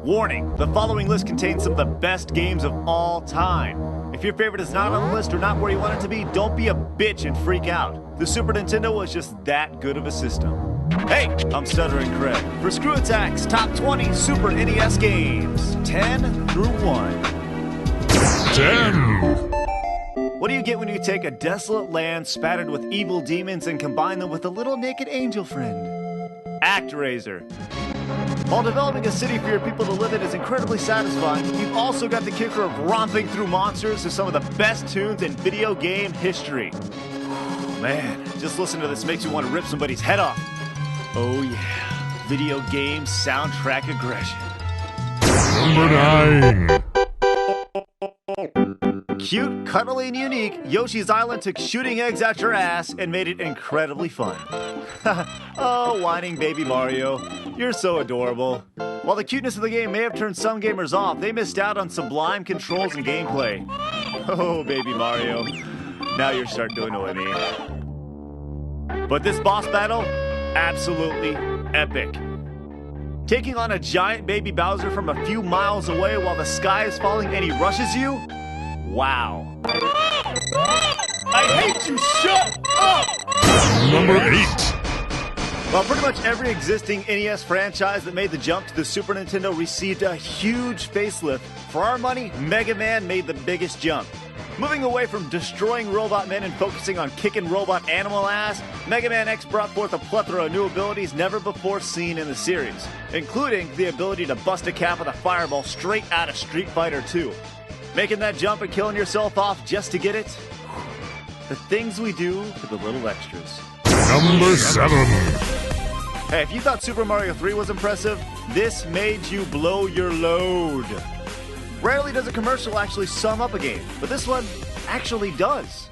Warning, the following list contains some of the best games of all time. If your favorite is not on the list or not where you want it to be, don't be a bitch and freak out. The Super Nintendo was just that good of a system. Hey, I'm Stuttering Craig for ScrewAttack's Top 20 Super NES Games, 10 through 1. 10. What do you get when you take a desolate land spattered with evil demons and combine them with a little naked angel friend? ActRaiser. While developing a city for your people to live in is incredibly satisfying, you've also got the kicker of romping through monsters to some of the best tunes in video game history. Man, just listening to this makes you want to rip somebody's head off. Oh yeah, video game soundtrack aggression. Number 9. Cute, cuddly, and unique, Yoshi's Island took shooting eggs out your ass and made it incredibly fun. Oh, whining baby Mario, you're so adorable. While the cuteness of the game may have turned some gamers off, they missed out on sublime controls and gameplay. Oh, baby Mario, now you're starting to annoy me. But this boss battle, absolutely epic. Taking on a giant baby Bowser from a few miles away while the sky is falling and he rushes you? Wow. I hate you, shut up! Number 8. Well, pretty much every existing NES franchise that made the jump to the Super Nintendo received a huge facelift. For our money, Mega Man made the biggest jump. Moving away from destroying robot men and focusing on kicking robot animal ass, Mega Man X brought forth a plethora of new abilities never before seen in the series, including the ability to bust a cap with a fireball straight out of Street Fighter 2. Making that jump and killing yourself off just to get it? The things we do for the little extras. Number 7. Hey, if you thought Super Mario 3 was impressive, this made you blow your load. Rarely does a commercial actually sum up a game, but this one actually does.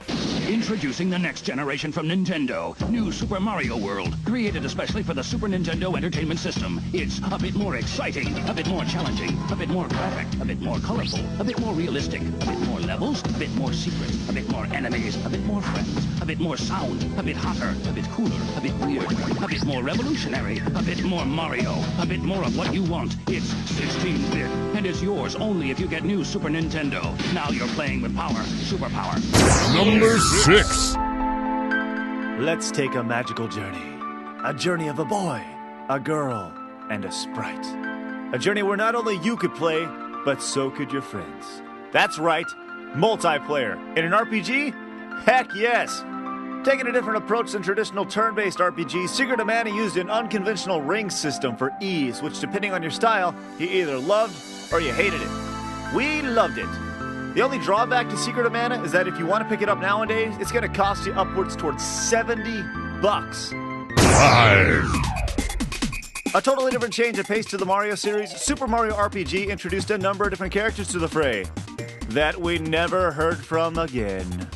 Introducing the next generation from Nintendo, New Super Mario World, created especially for the Super Nintendo Entertainment System. It's a bit more exciting, a bit more challenging, a bit more graphic, a bit more colorful, a bit more realistic, a bit more levels, a bit more secret, a bit more enemies, a bit more friends, a bit more sound, a bit hotter, a bit cooler, a bit weird, a bit more revolutionary, a bit more Mario, a bit more of what you want. It's 16-bit, and it's yours only if you get New Super Nintendo. Now you're playing with power, superpower. Number 6. Let's take a magical journey. A journey of a boy, a girl, and a sprite. A journey where not only you could play, but so could your friends. That's right, multiplayer. In an RPG? Heck yes! Taking a different approach than traditional turn-based RPGs, Secret of Mana used an unconventional ring system for ease, which depending on your style, you either loved or you hated it. We loved it. The only drawback to Secret of Mana is that if you want to pick it up nowadays, it's going to cost you upwards towards $70. 5. A totally different change of pace to the Mario series, Super Mario RPG introduced a number of different characters to the fray that we never heard from again.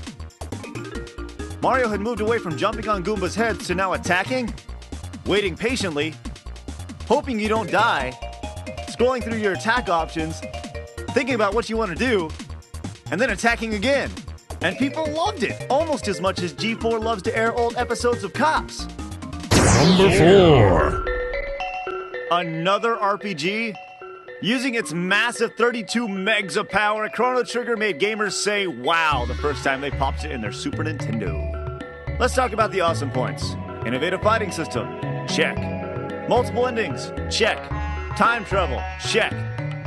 Mario had moved away from jumping on Goomba's heads to now attacking, waiting patiently, hoping you don't die, scrolling through your attack options, thinking about what you want to do, and then attacking again. And people loved it, almost as much as G4 loves to air old episodes of Cops. Number 4. Another RPG? Using its massive 32 megs of power, Chrono Trigger made gamers say wow the first time they popped it in their Super Nintendo. Let's talk about the awesome points. Innovative fighting system, check. Multiple endings, check. Time travel, check.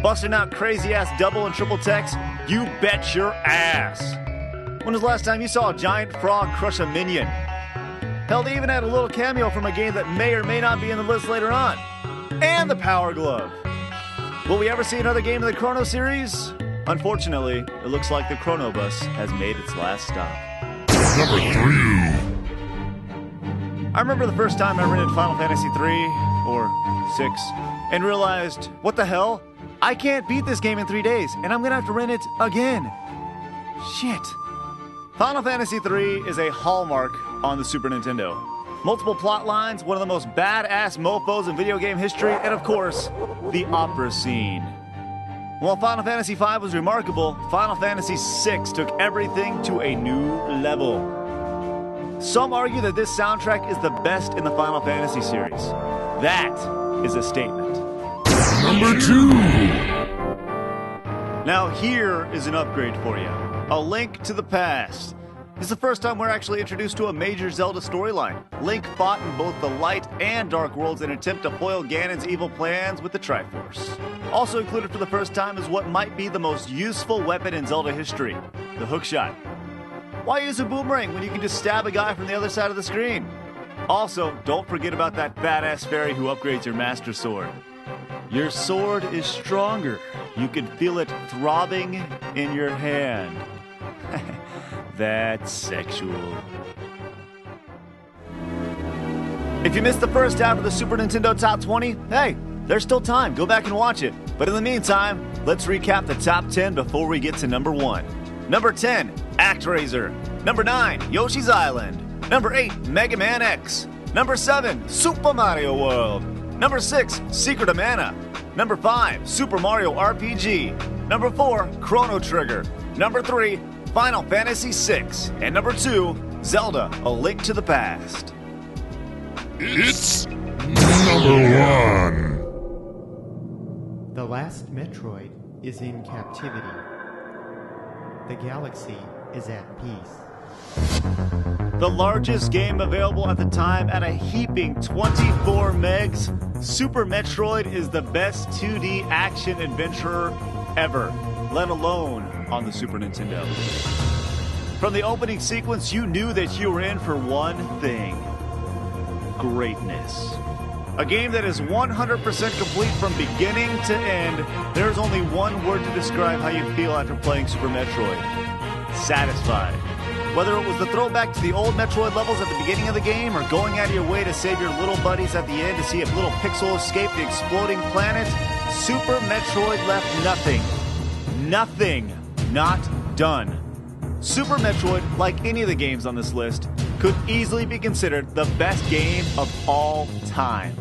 Busting out crazy-ass double and triple techs, you bet your ass. When was the last time you saw a giant frog crush a minion? Hell, they even had a little cameo from a game that may or may not be in the list later on. And the Power Glove. Will we ever see another game in the Chrono series? Unfortunately, it looks like the Chrono Bus has made its last stop. Number 3. I remember the first time I rented Final Fantasy 3 or 6 and realized, what the hell? I can't beat this game in 3 days, and I'm gonna have to rent it again. Shit. Final Fantasy III is a hallmark on the Super Nintendo. Multiple plot lines, one of the most badass mofos in video game history, and of course, the opera scene. While Final Fantasy V was remarkable, Final Fantasy VI took everything to a new level. Some argue that this soundtrack is the best in the Final Fantasy series. That is a statement. Number 2. Now here is an upgrade for you. A Link to the Past. It's the first time we're actually introduced to a major Zelda storyline. Link fought in both the Light and Dark Worlds in an attempt to foil Ganon's evil plans with the Triforce. Also included for the first time is what might be the most useful weapon in Zelda history, the hookshot. Why use a boomerang when you can just stab a guy from the other side of the screen? Also, don't forget about that badass fairy who upgrades your Master Sword. Your sword is stronger. You can feel it throbbing in your hand. That's sexual. If you missed the first half of the Super Nintendo Top 20, hey, there's still time. Go back and watch it. But in the meantime, let's recap the top 10 before we get to number 1. Number 10, ActRaiser. Number 9, Yoshi's Island. Number 8, Mega Man X. Number 7, Super Mario World. Number 6, Secret of Mana. Number 5, Super Mario RPG. Number 4, Chrono Trigger. Number 3, Final Fantasy VI. And number 2, Zelda, A Link to the Past. It's number 1. The last Metroid is in captivity. The galaxy is at peace. The largest game available at the time at a heaping 24 megs, Super Metroid is the best 2D action adventure ever, let alone on the Super Nintendo. From the opening sequence, you knew that you were in for one thing: greatness. A game that is 100% complete from beginning to end. There's only one word to describe how you feel after playing Super Metroid: satisfied. Whether it was the throwback to the old Metroid levels at the beginning of the game, or going out of your way to save your little buddies at the end to see if little Pixel escaped the exploding planet, Super Metroid left nothing not done. Super Metroid, like any of the games on this list, could easily be considered the best game of all time.